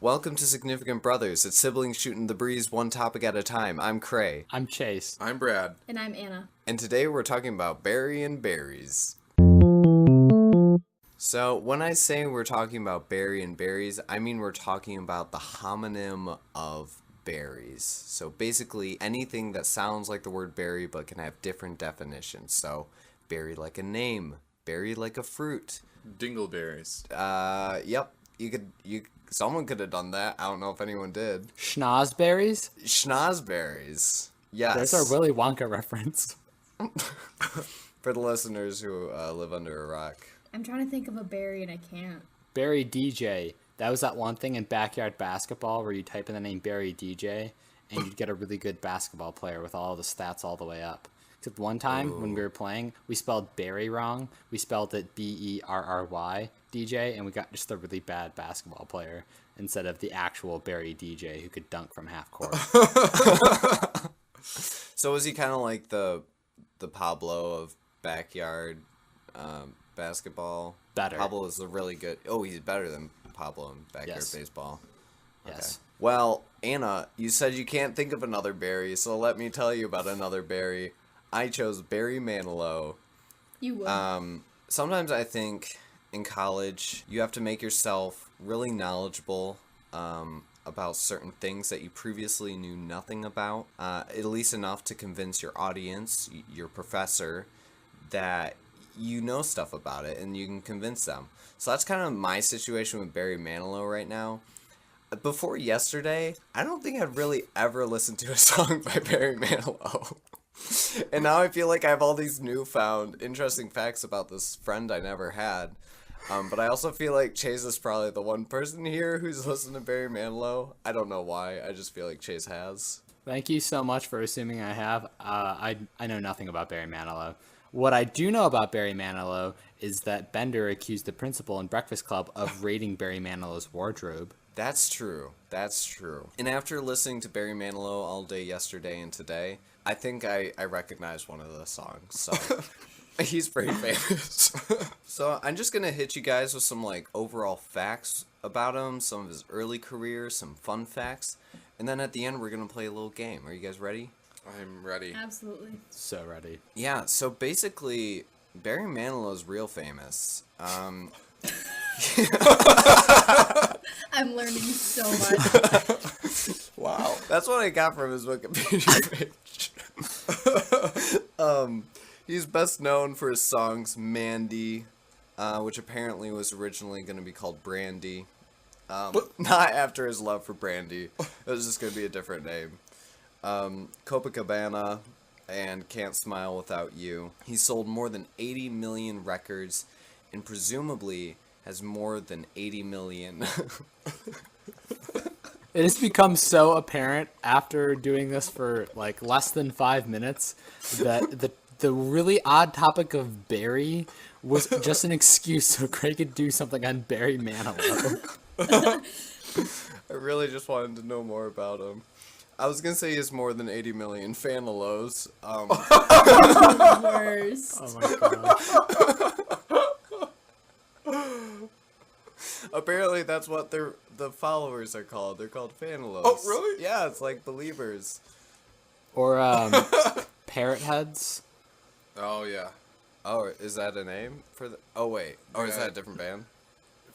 Welcome to Significant Brothers. It's siblings shooting the breeze one topic at a time. I'm Kray. I'm Chase. I'm Brad. And I'm Anna. And today we're talking about burying berries. So when I say we're talking about burying berries, I mean we're talking about the homonym of berries. So basically anything that sounds like the word berry but can have different definitions. So berry like a name, berry like a fruit. Dingleberries. Yep. Someone could have done that. I don't know if anyone did. Schnozberries? Schnozberries. Yes. There's our Willy Wonka reference. For the listeners who live under a rock. I'm trying to think of a berry and I can't. Barry DJ. That was that one thing in backyard basketball where you type in the name Barry DJ and you'd get a really good basketball player with all the stats all the way up. Except one time when we were playing, we spelled Barry wrong. We spelled it Berry DJ, and we got just a really bad basketball player instead of the actual Barry DJ who could dunk from half court. So was he kind of like the Pablo of backyard basketball? Better. Pablo is a really good... Oh, he's better than Pablo in backyard Yes. baseball. Okay. Yes. Well, Anna, you said you can't think of another berry, so let me tell you about another berry. I chose berry Manilow. You would. Sometimes I think in college you have to make yourself really knowledgeable about certain things that you previously knew nothing about, at least enough to convince your audience, your professor, that you know stuff about it and you can convince them. So that's kind of my situation with Barry Manilow right now. Before yesterday, I don't think I'd really ever listened to a song by Barry Manilow. And now I feel like I have all these newfound interesting facts about this friend I never had. But I also feel like Chase is probably the one person here who's listened to Barry Manilow. I don't know why. I just feel like Chase has. Thank you so much for assuming I have. I know nothing about Barry Manilow. What I do know about Barry Manilow is that Bender accused the principal in Breakfast Club of raiding Barry Manilow's wardrobe. That's true. That's true. And after listening to Barry Manilow all day yesterday and today, I think I recognize one of the songs. So he's pretty famous. So I'm just going to hit you guys with some like overall facts about him, some of his early career, some fun facts. And then at the end, we're going to play a little game. Are you guys ready? I'm ready. Absolutely. So ready. Yeah, so basically, Barry Manilow's real famous. I'm learning so much. Wow. That's what I got from his Wikipedia page. He's best known for his songs Mandy, which apparently was originally going to be called Brandy. Not after his love for Brandy. It was just going to be a different name. Copacabana and Can't Smile Without You. He sold more than 80 million records and presumably has more than 80 million. It has become so apparent after doing this for like less than 5 minutes that the really odd topic of Barry was just an excuse so Craig could do something on Barry Manilow. I really just wanted to know more about him. I was going to say he has more than 80 million Fanilows. Worst. Oh my god. Apparently that's what the followers are called. They're called Fanilows. Oh, really? Yeah, it's like believers. Or parrot heads. Oh, yeah. Oh, is that a name for the... Oh, wait. Or is Yeah. that a different band?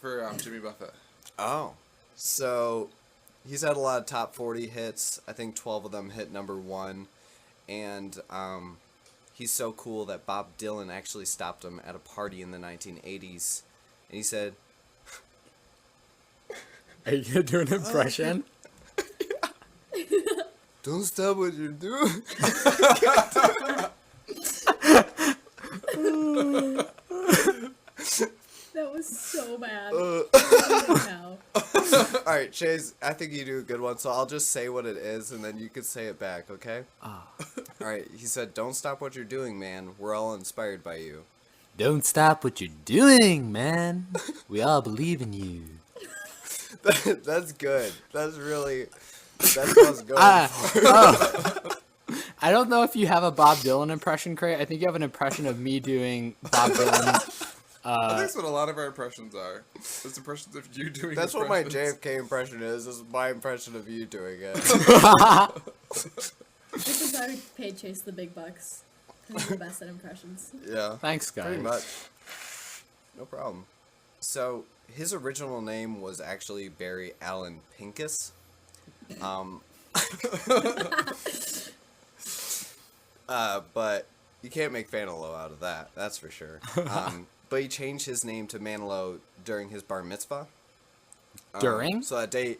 For Jimmy Buffett. Oh. So, he's had a lot of top 40 hits. I think 12 of them hit number 1. And he's so cool that Bob Dylan actually stopped him at a party in the 1980s. And he said... Are you gonna do an impression? Don't stop what you're doing. That was so bad. No. Alright, Chase, I think you do a good one, so I'll just say what it is, and then you can say it back, okay? Alright, he said, don't stop what you're doing, man. We're all inspired by you. Don't stop what you're doing, man. We all believe in you. That's good. That's what I was going for. I don't know if you have a Bob Dylan impression, Craig. I think you have an impression of me doing Bob Dylan I think that's what a lot of our impressions are. It's impressions of you doing. That's what my impressions. JFK impression is. This is my impression of you doing it. This is why we pay Chase the big bucks. 'Cause he's the best at impressions. Yeah. Thanks, guys. Pretty much. No problem. So his original name was actually Barry Allen Pincus. But you can't make Fanilow out of that. That's for sure. But he changed his name to Manilow during his bar mitzvah. During? So that day,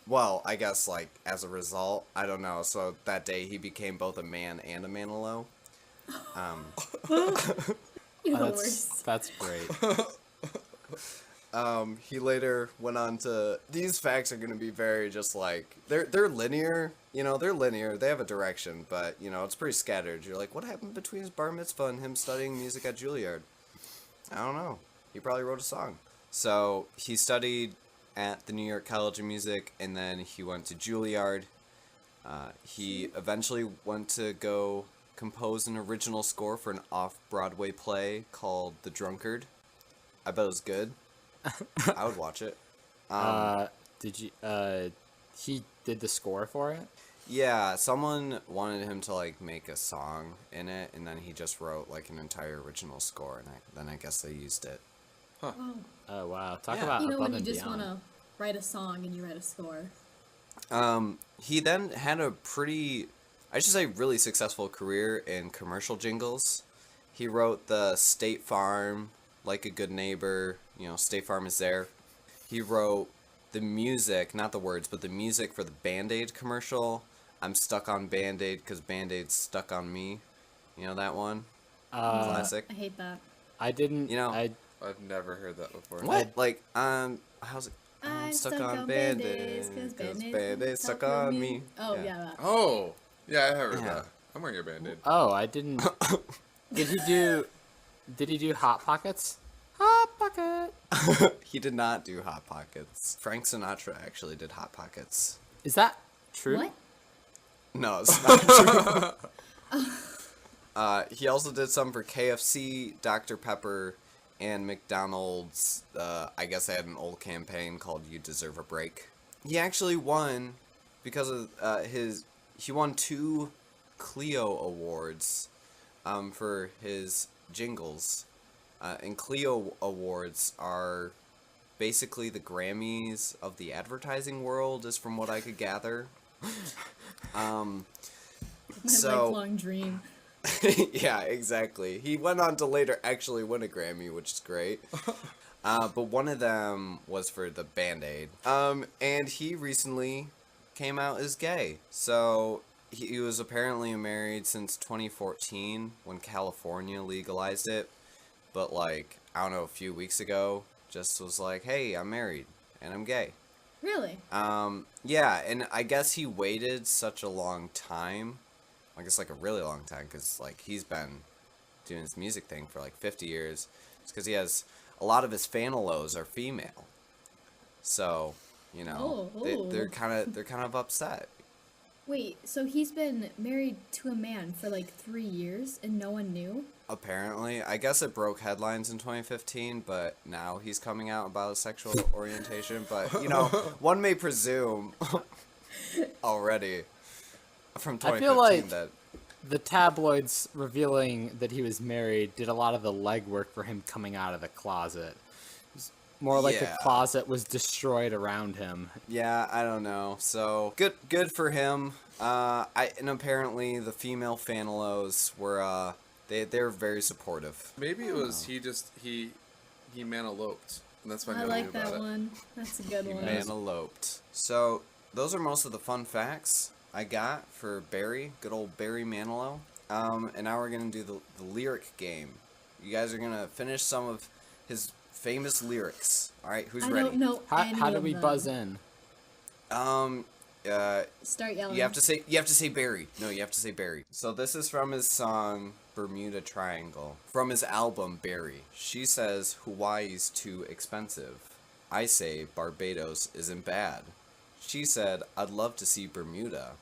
well, I guess like as a result, I don't know. So that day he became both a man and a Manilow. You're the worst. That's great. He later went on to. These facts are going to be very just like they're linear. You know, they're linear. They have a direction, but you know it's pretty scattered. You're like, what happened between his bar mitzvah and him studying music at Juilliard? I don't know. He probably wrote a song. So he studied at the New York College of Music, and then he went to Juilliard. He eventually went to go compose an original score for an off-Broadway play called The Drunkard. I bet it was good. I would watch it. Did you? He did the score for it. Yeah, someone wanted him to like make a song in it, and then he just wrote like an entire original score, and then I guess they used it. Oh. Oh wow! Talk Yeah. about You know above when you and just beyond. want to write a song and you write a score. He then had a pretty, I should say, really successful career in commercial jingles. He wrote the State Farm, Like a Good Neighbor, you know, State Farm is there. He wrote the music, not the words, but the music for the Band-Aid commercial. I'm stuck on Band-Aid because Band-Aid's stuck on me. You know that one? Classic. I hate that. I didn't. You know, I've never heard that before. What? Like, how's it? I'm stuck on Band-Aids because Band-Aid's stuck on me. Oh, Yeah. yeah, that. Oh, yeah, I have heard Yeah. that. I'm wearing a Band-Aid. Oh, I didn't. Did he do? Did he do Hot Pockets? Hot Pocket. He did not do Hot Pockets. Frank Sinatra actually did Hot Pockets. Is that true? What? No, it's not true. He also did some for KFC, Dr. Pepper, and McDonald's. I guess they had an old campaign called "You Deserve a Break." He actually won because of he won 2 Clio Awards for his jingles. And Clio Awards are basically the Grammys of the advertising world, is from what I could gather. My So- lifelong dream. Yeah, exactly. He went on to later actually win a Grammy, which is great. But one of them was for the Band-Aid. And he recently came out as gay. So he was apparently married since 2014 when California legalized it. But like, I don't know, a few weeks ago, just was like, hey, I'm married and I'm gay. Really? Yeah, and I guess he waited such a long time. I guess like a really long time, because like he's been doing his music thing for like 50 years. It's because he has a lot of his Fanilows are female, so you know they're kind of upset. Wait, so he's been married to a man for like 3 years and no one knew? Apparently, I guess it broke headlines in 2015, but now he's coming out about his sexual orientation. But you know, one may presume already from 2015 I feel like that. the tabloids revealing that he was married did a lot of the legwork for him coming out of the closet. It was more like the Yeah. closet was destroyed around him. Yeah, I don't know. So good for him. And apparently the female Fanilows were they're very supportive. Maybe it was he man eloped, and that's why I nobody like knew that about it. one. That's a good one. Man eloped. So those are most of the fun facts I got for Barry, good old Barry Manilow. And now we're gonna do the lyric game. You guys are gonna finish some of his famous lyrics. All right, who's I ready? don't know How do of we them. buzz in? Start yelling. You have to say Barry. No, you have to say Barry. So this is from his song Bermuda Triangle. From his album Barry. She says Hawaii's too expensive. I say Barbados isn't bad. She said I'd love to see Bermuda.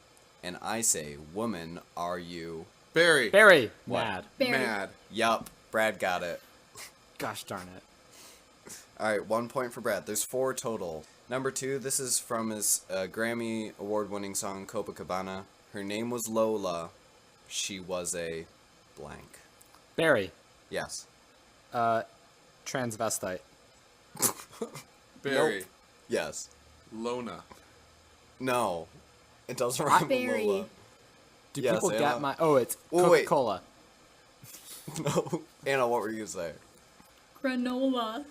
And I say, woman, are you? Barry. Barry. What? Mad. Barry. Mad. Yup, Brad got it. Gosh darn it. All right, 1 point for Brad. There's 4 total. Number 2, this is from his Grammy award-winning song Copacabana. Her name was Lola. She was a blank. Barry. Yes. Transvestite. Barry. Nope. Yes. Lona. No. It doesn't rhyme with Barry. Lola. Do Yes, people Anna? get my... Oh, it's Oh, wait. Coca-Cola. No. Anna, what were you going to say? Granola.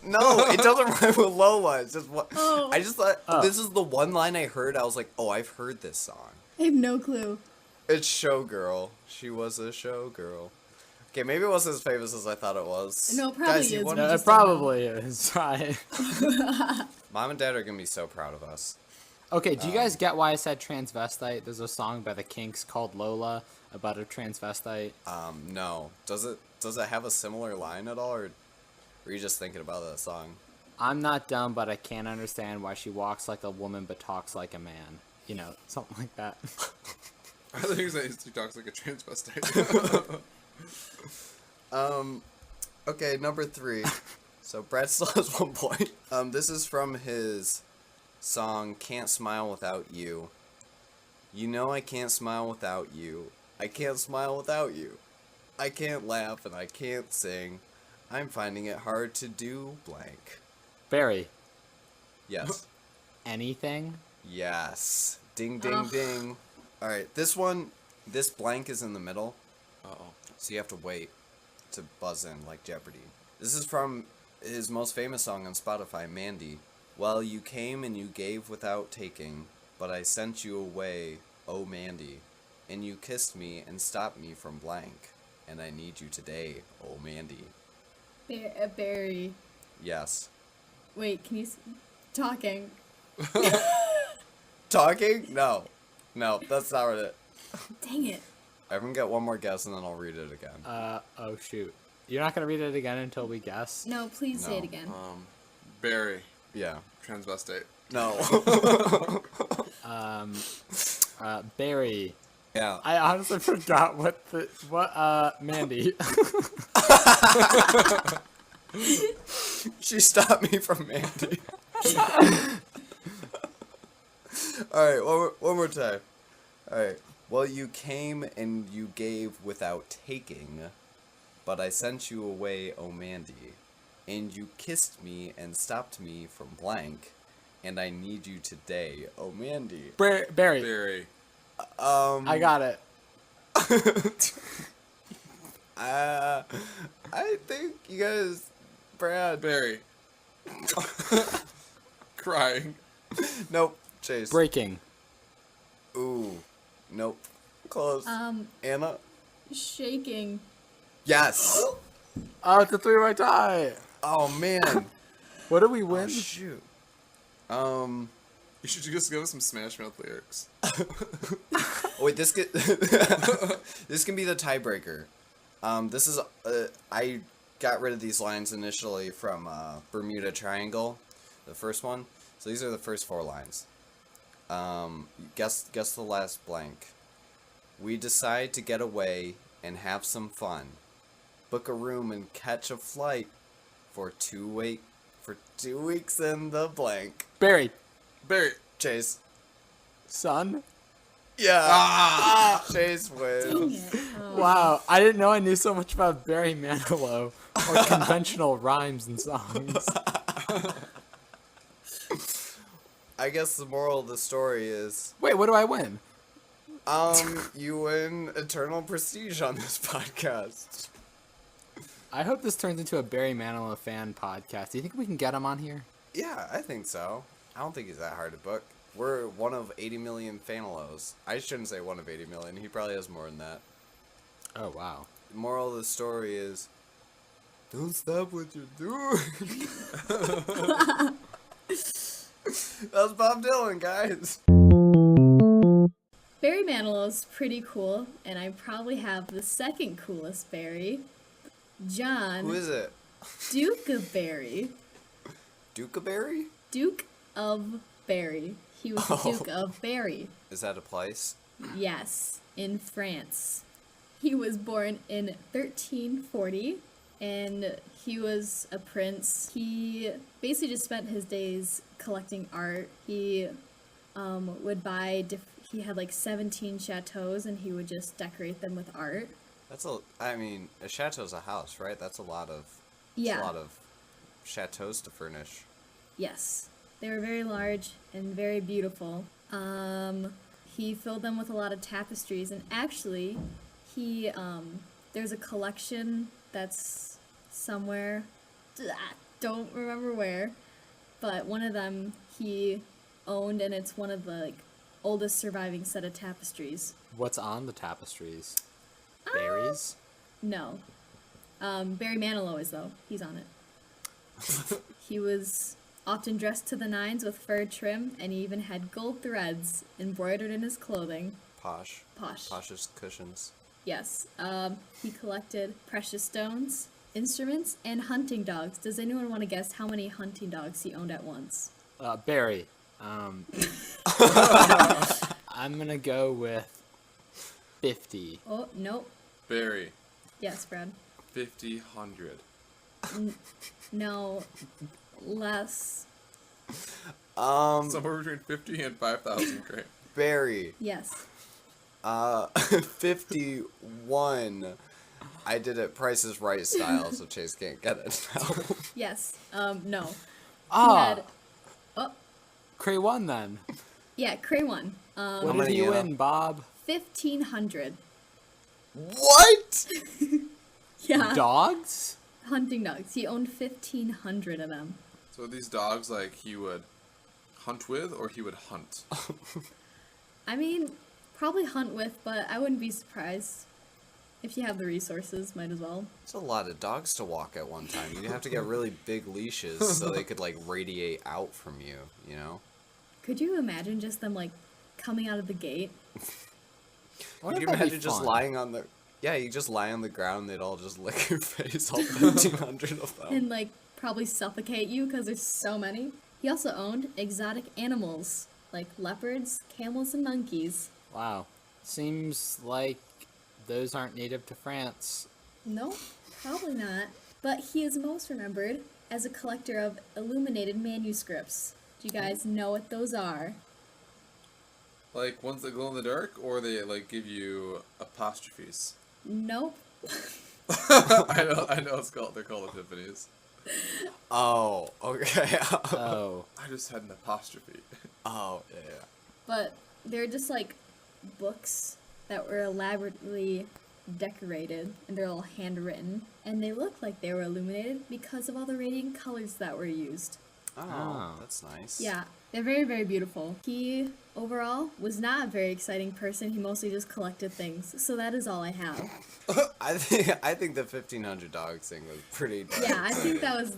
No, it doesn't rhyme with Lola. It's just what... Oh. I just thought, Oh. this is the one line I heard. I was like, oh, I've heard this song. I have no clue. It's Showgirl. She was a showgirl. Okay, maybe it wasn't as famous as I thought it was. No, it probably Guys, you is. won- No, just it don't know. probably is. Right. Mom and Dad are going to be so proud of us. Okay, do you guys get why I said transvestite? There's a song by the Kinks called Lola about a transvestite. No. Does it have a similar line at all, or were you just thinking about that song? I'm not dumb, but I can't understand why she walks like a woman but talks like a man. You know, something like that. I think he talks like a transvestite. Okay, number 3. So Brad still has 1 point. This is from his song Can't Smile Without You. You know I can't smile without you. I can't smile without you. I can't laugh and I can't sing. I'm finding it hard to do blank. Barry, Yes. anything? Yes. Ding, ding, Ugh. ding. Alright, this blank is in the middle, Uh-oh. so you have to wait to buzz in, like Jeopardy. This is from his most famous song on Spotify, Mandy. Well, you came and you gave without taking, but I sent you away, oh Mandy. And you kissed me and stopped me from blank, and I need you today, oh Mandy. Barry. Yes. Wait, can you... Talking. Talking? No. No, that's not it. Dang it. Everyone get one more guess and then I'll read it again. Oh shoot. You're not gonna read it again until we guess? No, please say No. it again. Barry. Yeah. Transvestite. No. Barry. Yeah. I honestly forgot Mandy. She stopped me from Mandy. Alright, one more time. Alright. Well, you came and you gave without taking, but I sent you away, oh Mandy. And you kissed me and stopped me from blank, and I need you today, oh Mandy. Barry. Barry. I got it. I think you guys, Brad. Barry. Crying. Nope. Chase. Breaking. Ooh. Nope. Close. Anna. Shaking. Yes. Oh, it's a 3-way tie. Oh man. What did we Oh, win? shoot. You should just give us some Smash Mouth lyrics. Wait, this can this can be the tiebreaker. This is I got rid of these lines initially from Bermuda Triangle, the first one. So these are the first 4 lines. Guess the last blank. We decide to get away and have some fun. Book a room and catch a flight for 2 weeks in the blank. Barry. Barry. Chase. Son. Yeah. Chase wins. Dang it. Oh. Wow, I didn't know I knew so much about Barry Manilow or conventional rhymes and songs. I guess the moral of the story is, Wait, what do I win? you win eternal prestige on this podcast. I hope this turns into a Barry Manilow fan podcast. Do you think we can get him on here? Yeah, I think so. I don't think he's that hard to book. We're one of 80 million Fanilows. I shouldn't say one of 80 million. He probably has more than that. Oh, wow. The moral of the story is, don't stop what you're doing. That's Bob Dylan, guys. Barry Manilow's pretty cool, and I probably have the second coolest Barry. John Who is it? Duke of Barry. Dukeberry? Duke of Barry. He was the Duke of Barry. Is that a place? Yes, in France. He was born in 1340 and he was a prince. He basically just spent his days collecting art. He would buy, he had like 17 chateaus, and he would just decorate them with art. A chateau's a house, right? That's a lot of chateaus to furnish. Yes. They were very large and very beautiful. He filled them with a lot of tapestries, and actually, he, there's a collection that's somewhere, I don't remember where, but one of them he owned, and it's one of the, like, oldest surviving set of tapestries. What's on the tapestries? Berries? No. Barry Manilow is, though. He's on it. He was often dressed to the nines with fur trim, and he even had gold threads embroidered in his clothing. Posh. Posh. Posh's cushions. Yes. He collected precious stones, instruments, and hunting dogs. Does anyone want to guess how many hunting dogs he owned at once? Barry. I'm gonna go with 50. Oh, nope. Barry. Yes, Brad. 50, 100. No, less. Somewhere between 50 and 5,000, Kray. Barry. Yes. 51. I did it Price is Right style, so Chase can't get it now. Yes. No. He Ah, had, oh, Kray won then. yeah, Kray won. What How did many, he Anna? win, Bob? 1,500. What? Yeah. Dogs? Hunting dogs. He owned 1,500 of them. So these dogs, like, he would hunt with, or he would hunt? I mean, probably hunt with, but I wouldn't be surprised. If you have the resources, might as well. It's a lot of dogs to walk at one time. You have to get really big leashes so they could, like, radiate out from you, you know? Could you imagine just them, like, coming out of the gate? What Could you if that'd be imagine just fun? lying on the... Yeah, you just lie on the ground, they'd all just lick your face, all 1,500 of them. And, like, probably suffocate you because there's so many. He also owned exotic animals, like leopards, camels, and monkeys. Wow. Seems like those aren't native to France. No, probably not. But he is most remembered as a collector of illuminated manuscripts. Do you guys know what those are? Like, ones that glow in the dark, or they, like, give you apostrophes? Nope. I know they're called epiphanies. Oh, okay. Oh. I just had an apostrophe. Oh, yeah. But they're just like books that were elaborately decorated, and they're all handwritten, and they look like they were illuminated because of all the radiant colors that were used. Oh, that's nice. Yeah, they're very, very beautiful. He, overall, was not a very exciting person. He mostly just collected things. So that is all I have. I think the 1,500 dogs thing was pretty darn Yeah, I think exciting. that was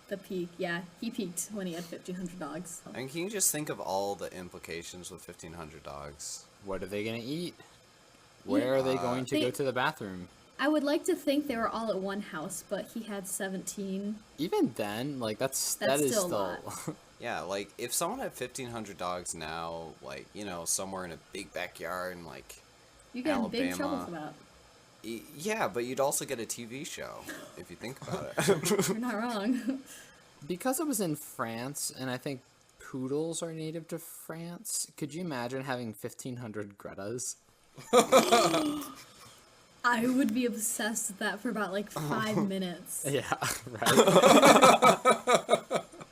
the peak. Yeah, he peaked when he had 1,500 dogs. And can you just think of all the implications with 1,500 dogs? What are they gonna eat? Where are they going to They- go to the bathroom? I would like to think they were all at one house, but he had 17. Even then, like that is still a still lot. Yeah, like, if someone had 1,500 dogs now, like, you know, somewhere in a big backyard in, like, You get in big trouble Alabama. for that. Yeah, but you'd also get a TV show, if you think about it. You're not wrong. Because it was in France, and I think poodles are native to France. Could you imagine having 1,500 Gretas? I would be obsessed with that for about like 5 minutes. Yeah, right.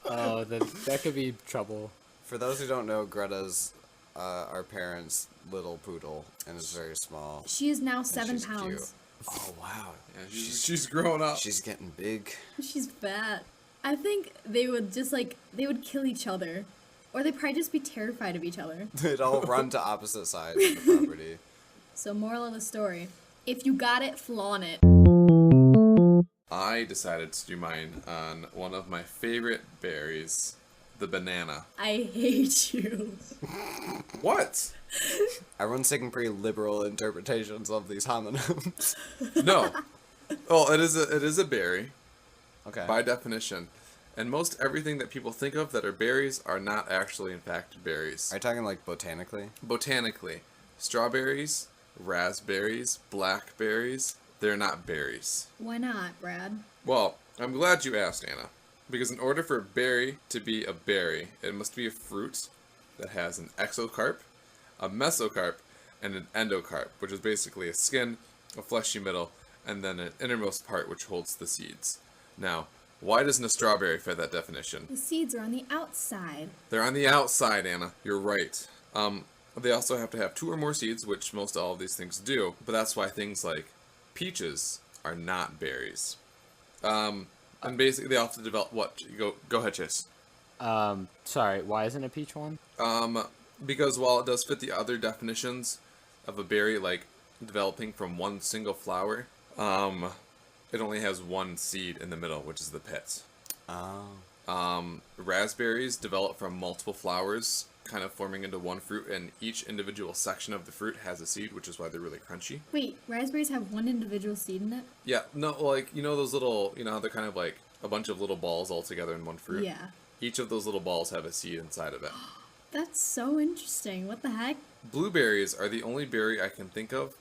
Oh, that could be trouble. For those who don't know, Greta's our parents' little poodle, and is very small. She is now and 7 she's pounds. cute. Oh, wow. Yeah, she's grown up. She's getting big. She's fat. I think they would just like, they would kill each other. Or they'd probably just be terrified of each other. They'd all run to opposite sides of the property. So, moral of the story, if you got it, flaunt it. I decided to do mine on one of my favorite berries, the banana. I hate you. What? Everyone's taking pretty liberal interpretations of these homonyms. No. Well, it is a berry Okay. by definition, and most everything that people think of that are berries are not actually, in fact, berries. Are you talking, like, botanically? Botanically, strawberries, raspberries, blackberries, they're not berries. Why not, Brad? Well, I'm glad you asked, Anna. Because in order for a berry to be a berry, it must be a fruit that has an exocarp, a mesocarp, and an endocarp, which is basically a skin, a fleshy middle, and then an innermost part which holds the seeds. Now, why doesn't a strawberry fit that definition? The seeds are on the outside. They're on the outside, Anna. You're right. They also have to have 2 or more seeds, which most all of these things do, but that's why things like peaches are not berries. And basically, they have to develop what? Go ahead, Chase. Sorry, why isn't a peach one? Because while it does fit the other definitions of a berry, like developing from one single flower, it only has one seed in the middle, which is the pit. Raspberries develop from multiple flowers, kind of forming into one fruit, and each individual section of the fruit has a seed, which is why they're really crunchy. Wait, raspberries have one individual seed in it? Yeah, no, like, you know those little, you know how they're kind of like a bunch of little balls all together in one fruit? Yeah. Each of those little balls have a seed inside of it. That's so interesting. What the heck? Blueberries are the only berry I can think of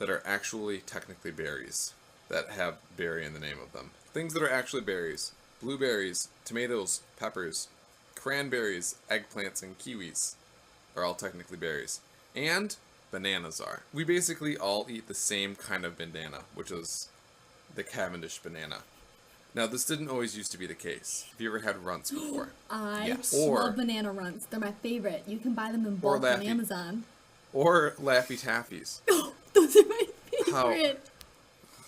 that are actually technically berries, that have berry in the name of them. Things that are actually berries: blueberries, tomatoes, peppers, cranberries, eggplants, and kiwis are all technically berries. And bananas are. We basically all eat the same kind of banana, which is the Cavendish banana. Now, this didn't always used to be the case. Have you ever had runts before? I Yes. love banana runts. They're my favorite. You can buy them in bulk on Laffy. Amazon. Or Laffy Taffies. Those are my How- favorite.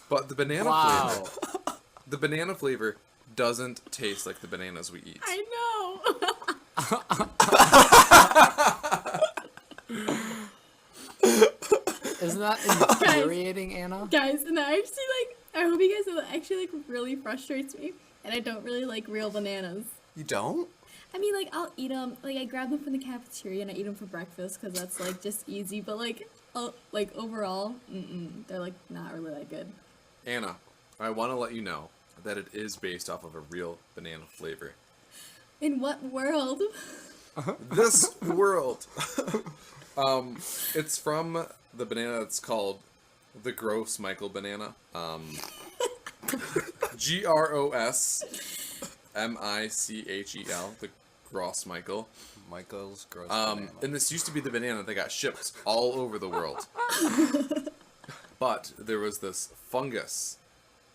But the banana Wow. flavor, the banana flavor doesn't taste like the bananas we eat. I know. Isn't that infuriating, Anna? Guys, and I actually I hope you guys know that actually really frustrates me. And I don't really like real bananas. You don't? I mean, I'll eat them. I grab them from the cafeteria and I eat them for breakfast because that's just easy. But overall, they're not really that good. Anna, I want to let you know that it is based off of a real banana flavor. In what world? This world. It's from the banana that's called the Gros Michel banana. Grosmichel, the Gros Michel. Michael's gross banana. And this used to be the banana that got shipped all over the world. But there was this fungus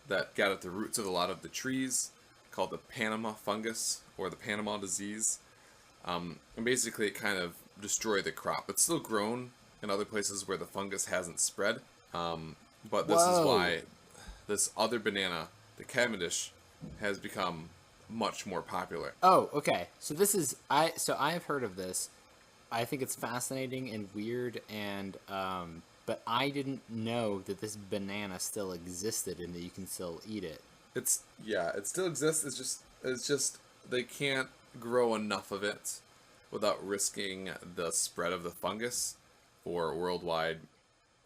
that got at the roots of a lot of the trees called the Panama fungus or the Panama disease. And basically it kind of destroyed the crop. It's still grown in other places where the fungus hasn't spread. But this is why this other banana, the Cavendish, has become much more popular. Oh, okay. So I have heard of this. I think it's fascinating and weird, and but I didn't know that this banana still existed and that you can still eat it. It still exists. It's just they can't grow enough of it without risking the spread of the fungus for worldwide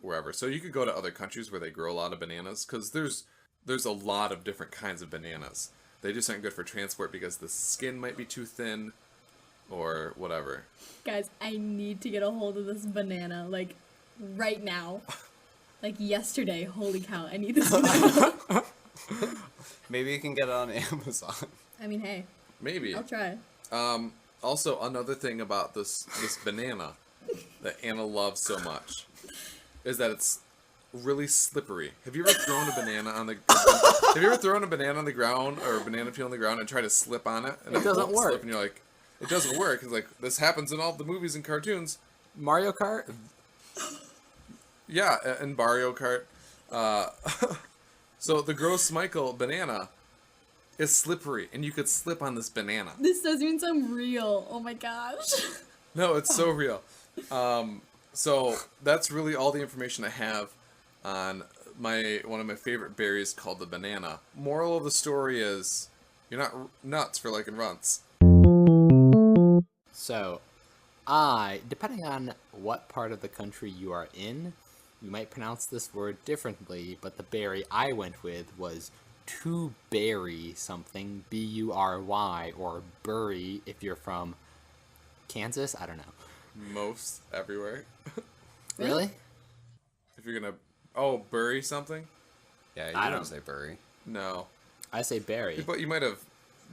wherever. So you could go to other countries where they grow a lot of bananas, because there's a lot of different kinds of bananas. They just aren't good for transport because the skin might be too thin or whatever. Guys, I need to get a hold of this banana, right now. Yesterday. Holy cow, I need this banana. Maybe you can get it on Amazon. I mean, hey, Maybe. I'll try. Also, another thing about this banana that Anna loves so much is that it's really slippery. Have you ever thrown a banana on the ground or a banana peel on the ground and tried to slip on it? And It doesn't won't work. Slip and you're like, it doesn't work. It's this happens in all the movies and cartoons. Mario Kart? Yeah, and Mario Kart. So the Gros Michel banana is slippery, and you could slip on this banana. This doesn't even sound real. Oh my gosh. No, it's so real. So that's really all the information I have on one of my favorite berries called the banana. Moral of the story is, you're not nuts for liking runts. So, depending on what part of the country you are in, you might pronounce this word differently, but the berry I went with was to bury something, B-U-R-Y, or bury if you're from Kansas? I don't know. Most everywhere. Really? If you're gonna, bury something? Yeah, you I don't don't- say bury. No. I say bury. But you might have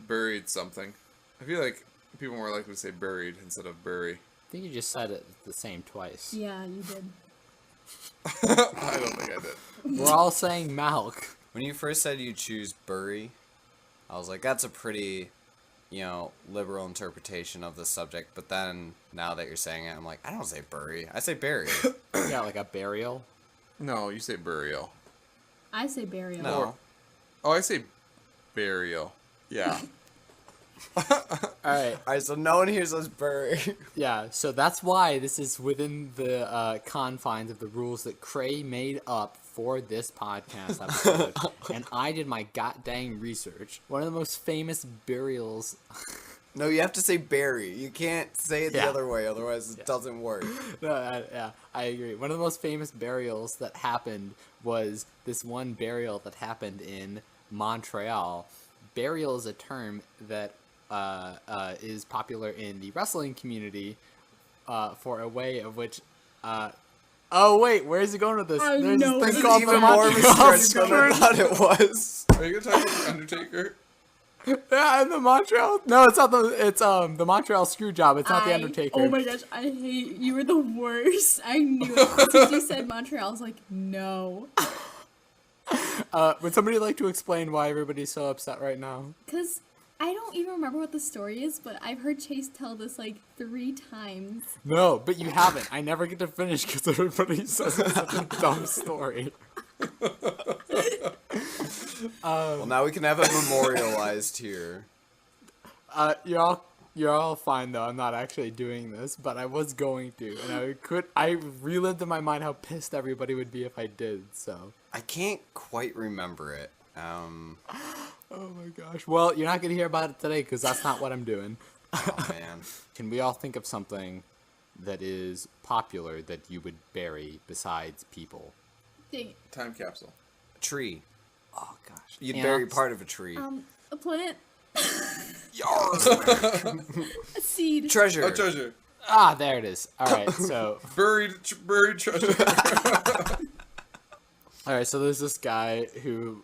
buried something. I feel like people are more likely to say buried instead of bury. I think you just said it the same twice. Yeah, you did. I don't think I did. We're all saying milk. When you first said you choose bury, I was like, that's a pretty, liberal interpretation of the subject. But then, now that you're saying it, I'm like, I don't say bury. I say bury. Yeah, like a burial. No, you say burial. I say burial. No. Oh, I say burial. Yeah. Alright, Alright, so no one here says bury. yeah, so that's why this is within the confines of the rules that Kray made up for this podcast episode. And I did my goddamn research. One of the most famous burials. No, you have to say bury. You can't say it the Yeah. other way, otherwise it doesn't work. Yeah, I agree. One of the most famous burials that happened was this one burial that happened in Montreal. Burial is a term that is popular in the wrestling community for a way of which. Oh wait, where's he going with this? I There's know this this thing is called Even the more of a Montreal stretch than I thought it was. Are you gonna talk about the Undertaker? Yeah, and the Montreal. No, it's not the. It's the Montreal screw job. It's not the Undertaker. Oh my gosh, I hate you. Were the worst. I knew it. Since you said Montreal, I was like, no. Would somebody like to explain why everybody's so upset right now? Because I don't even remember what the story is, but I've heard Chase tell this like 3 times. No, but you haven't. I never get to finish because everybody says it's such a dumb story. Well, now we can have it memorialized here. You're all fine though. I'm not actually doing this, but I was going to, and I relived in my mind how pissed everybody would be if I did. So. I can't quite remember it. Oh my gosh. Well, you're not gonna hear about it today because that's not what I'm doing. Oh man. Can we all think of something that is popular that you would bury besides people? Dang. Time capsule. A tree. Oh gosh. You'd Ants. bury part of a tree. A plant. Yars. A seed. Treasure. Oh, treasure. Ah, there it is. All right, so Buried treasure. all right, so there's this guy who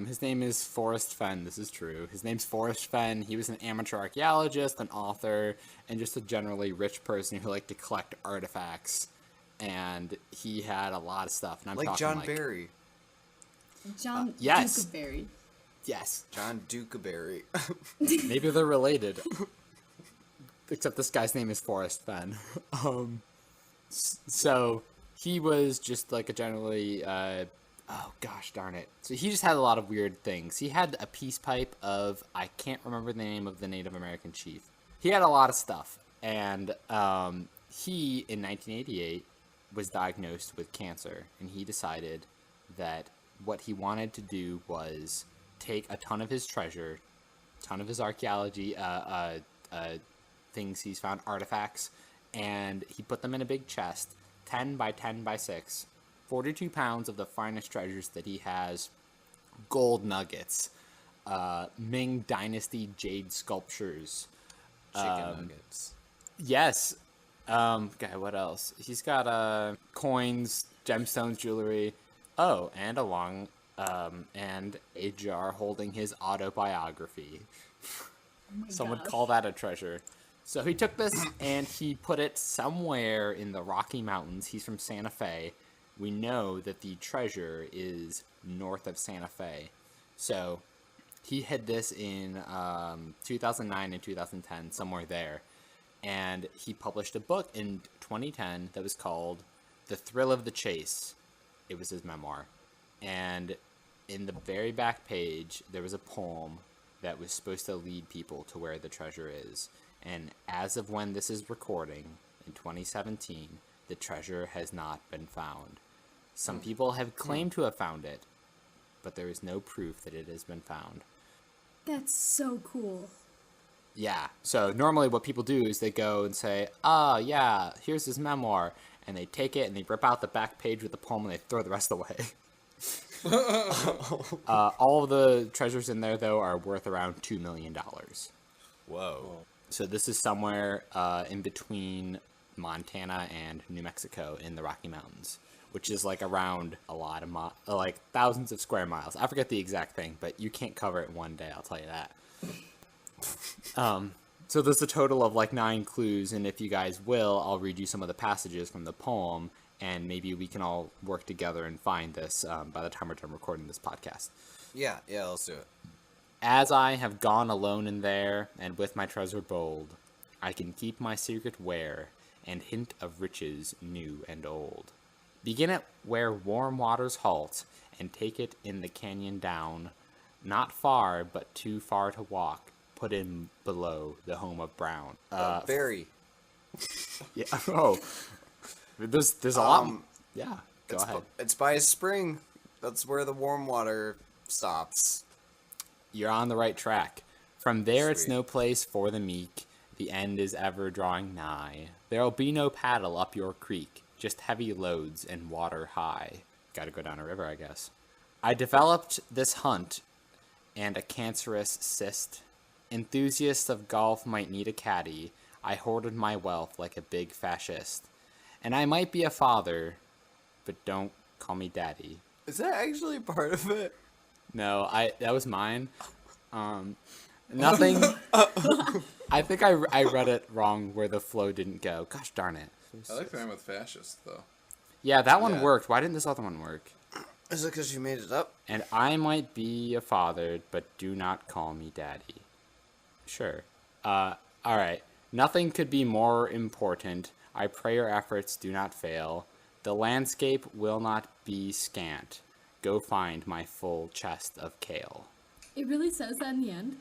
his name is Forrest Fenn. This is true. His name's Forrest Fenn. He was an amateur archaeologist, an author, and just a generally rich person who liked to collect artifacts. And he had a lot of stuff. And I'm Like talking John like, Barry. John yes. Dukeberry. Yes, John Dukeberry. maybe they're related. Except this guy's name is Forrest Fenn. So he was just like a generally, oh gosh darn it. So he just had a lot of weird things. He had a peace pipe of, I can't remember the name of the Native American chief. He had a lot of stuff. And he, in 1988, was diagnosed with cancer. And he decided that what he wanted to do was take a ton of his treasure, ton of his archaeology, things he's found, artifacts, and he put them in a big chest, 10 by 10 by 6, 42 pounds of the finest treasures that he has, gold nuggets, Ming Dynasty jade sculptures. Chicken nuggets. Yes. Okay, what else? He's got coins, gemstones, jewelry. Oh, and and a jar holding his autobiography. Some would call that a treasure. So he took this and he put it somewhere in the Rocky Mountains. He's from Santa Fe. We know that the treasure is north of Santa Fe. So he hid this in 2009 and 2010, somewhere there. And he published a book in 2010 that was called The Thrill of the Chase. It was his memoir. And in the very back page, there was a poem that was supposed to lead people to where the treasure is. And as of when this is recording, in 2017, the treasure has not been found. Some people have claimed to have found it, but there is no proof that it has been found. That's so cool. Yeah, so normally what people do is they go and say, oh yeah, here's his memoir, and they take it and they rip out the back page with the poem and they throw the rest away. All of the treasures in there, though, are worth around $2 million. Whoa. So this is somewhere in between Montana and New Mexico in the Rocky Mountains, which is like around a lot of like thousands of square miles. I forget the exact thing, but you can't cover it in one day, I'll tell you that. So there's a total of like 9 clues, and if you guys will, I'll read you some of the passages from the poem, and maybe we can all work together and find this by the time we're done recording this podcast. Yeah, let's do it. As I have gone alone in there, and with my treasure bold, I can keep my secret where, and hint of riches new and old. Begin it where warm waters halt, and take it in the canyon down, not far, but too far to walk, put in below the home of Brown. Barry. Yeah. Oh, there's a lot. Yeah. Go ahead. It's by a spring. That's where the warm water stops. You're on the right track. From there, it's Sweet. no place for the meek. The end is ever drawing nigh. There'll be no paddle up your creek, just heavy loads and water high. Gotta go down a river, I guess. I developed this hunt and a cancerous cyst. Enthusiasts of golf might need a caddy. I hoarded my wealth like a big fascist. And I might be a father, but don't call me daddy. Is that actually part of it? No, that was mine. Nothing. I think I read it wrong where the flow didn't go. Gosh darn it. I like the name with fascist, though. Yeah, that one Yeah. worked. Why didn't this other one work? Is it because you made it up? And I might be a father, but do not call me daddy. Sure. Alright. Nothing could be more important. I pray your efforts do not fail. The landscape will not be scant. Go find my full chest of kale. It really says that in the end.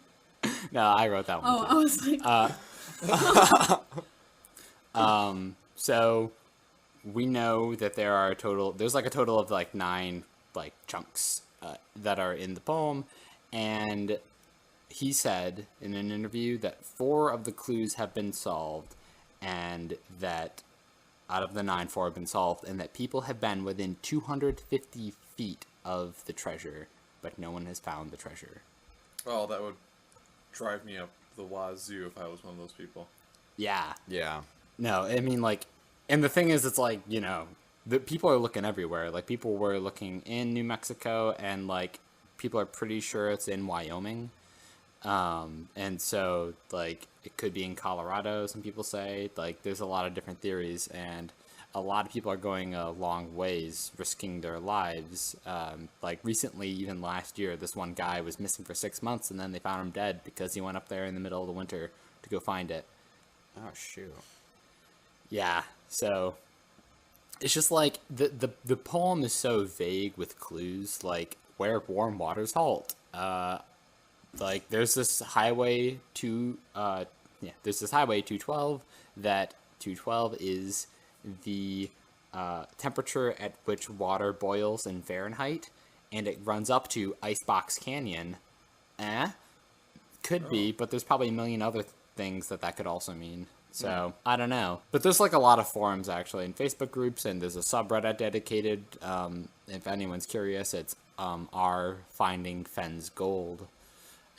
No, I wrote that one. Oh, too. I was like, So we know that there's like a total of like 9 like chunks that are in the poem, and he said in an interview that 4 of the clues have been solved, and that out of the 9, 4 have been solved, and that people have been within 250 feet of the treasure, but no one has found the treasure. Oh, that would drive me up the wazoo if I was one of those people. Yeah. Yeah. No, I mean, like, and the thing is, it's like, you know, the people are looking everywhere. Like, people were looking in New Mexico, and, like, people are pretty sure it's in Wyoming. And so, like, it could be in Colorado, some people say. Like, there's a lot of different theories, and a lot of people are going a long ways, risking their lives. Like, recently, even last year, this one guy was missing for 6 months, and then they found him dead because he went up there in the middle of the winter to go find it. Oh, shoot. Yeah, so it's just like the poem is so vague with clues, like where warm waters halt. Like there's this highway there's this highway 212 that 212 is the temperature at which water boils in Fahrenheit, and it runs up to Icebox Canyon. Could be, but there's probably a million other things that could also mean. So, I don't know. But there's like a lot of forums actually and Facebook groups, and there's a subreddit dedicated. If anyone's curious, it's R Finding Fenn's Gold.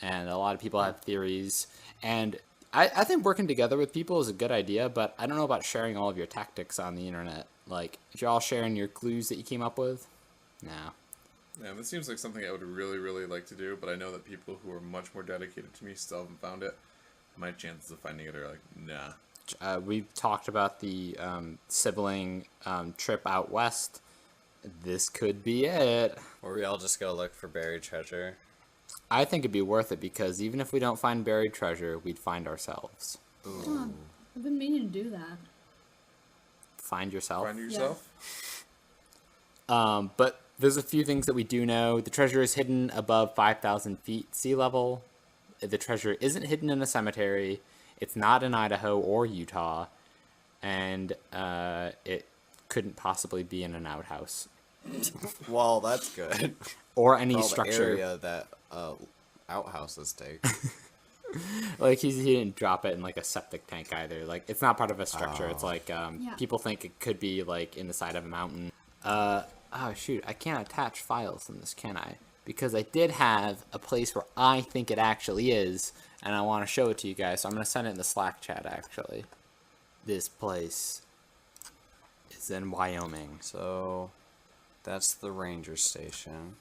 And a lot of people have theories. And I think working together with people is a good idea, but I don't know about sharing all of your tactics on the internet. Like, if you're all sharing your clues that you came up with, no. Yeah, this seems like something I would really, really like to do, but I know that people who are much more dedicated to me still haven't found it. My chances of finding it are like, nah. We've talked about the sibling trip out west. This could be it. Or we all just go look for buried treasure. I think it'd be worth it because even if we don't find buried treasure, we'd find ourselves. Ooh. I've been meaning to do that. Find yourself. Find yourself? But there's a few things that we do know. The treasure is hidden above 5,000 feet sea level. The treasure isn't hidden in a cemetery. It's not in Idaho or Utah, and it couldn't possibly be in an outhouse Well, that's good. or any All the structure. area that outhouses take. Like he didn't drop it in like a septic tank either. Like it's not part of a structure. It's Oh. like Yeah. people think it could be like in the side of a mountain. Oh shoot, I can't attach files in this, can I? Because I did have a place where I think it actually is, and I want to show it to you guys, so I'm going to send it in the Slack chat, actually. This place is in Wyoming. So, That's the ranger station.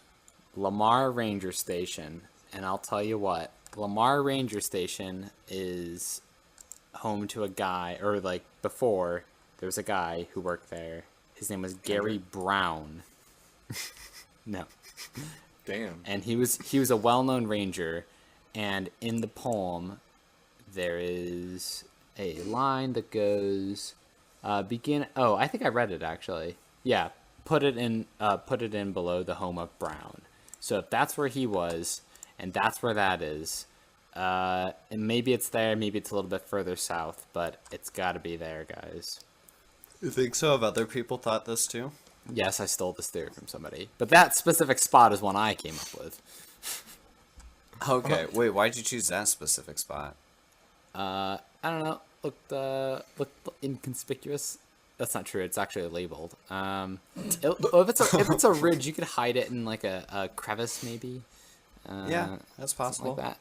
Lamar Ranger Station. And I'll tell you what, Lamar Ranger Station is home to a guy, or like before, there was a guy who worked there. His name was Gary Brown. No. Damn. And he was a well-known ranger, and in the poem there is a line that goes I think I read it actually. Yeah, put it in below the home of Brown. So if that's where he was, and that's where that is, and maybe it's there, maybe it's a little bit further south, but it's got to be there, guys. You think so? Have other people thought this too? Yes, I stole this theory from somebody, but that specific spot is one I came up with. Okay, wait, why'd you choose that specific spot? I don't know. Looked inconspicuous. That's not true. It's actually labeled. If it's a ridge, you could hide it in like a crevice, maybe. Yeah, that's possible. Like that.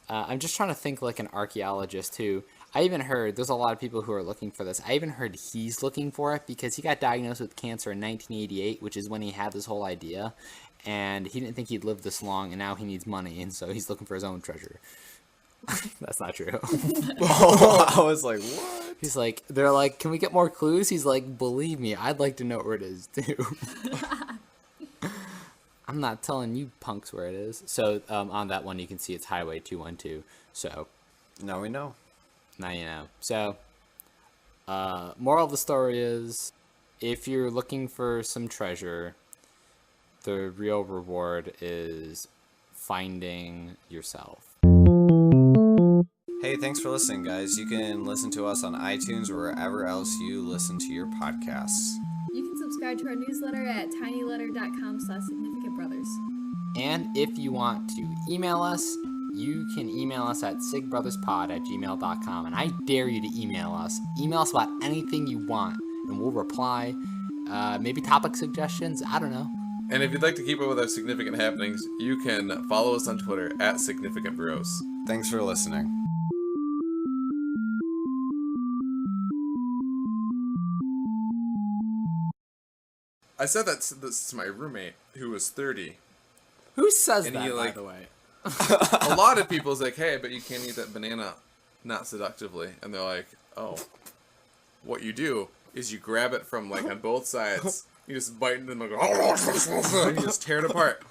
I'm just trying to think like an archaeologist too. I even heard there's a lot of people who are looking for this. I even heard he's looking for it because he got diagnosed with cancer in 1988, which is when he had this whole idea, and he didn't think he'd live this long, and now he needs money, and so he's looking for his own treasure. That's not true. I was like, what? He's like, they're like, can we get more clues? He's like, believe me, I'd like to know where it is too. I'm not telling you punks where it is. So on that one, you can see it's Highway 212. So now we know. now you know. So moral of the story is, if you're looking for some treasure, the real reward is finding yourself. Hey, thanks for listening, guys. You can listen to us on iTunes or wherever else you listen to your podcasts. You can subscribe to our newsletter at tinyletter.com/significantbrothers. And if you want to email us, you can email us at sigbrotherspod@gmail.com. And I dare you to email us. Email us about anything you want, and we'll reply. Maybe topic suggestions. I don't know. And if you'd like to keep up with our significant happenings, you can follow us on Twitter at significantbros. Thanks for listening. I said that to my roommate, who was 30. Who says And that, he, by like- the way? A lot of people's like, hey, but you can't eat that banana not seductively. And they're like, oh. What you do is you grab it from, like, on both sides. You just bite into them and go, and you just tear it apart.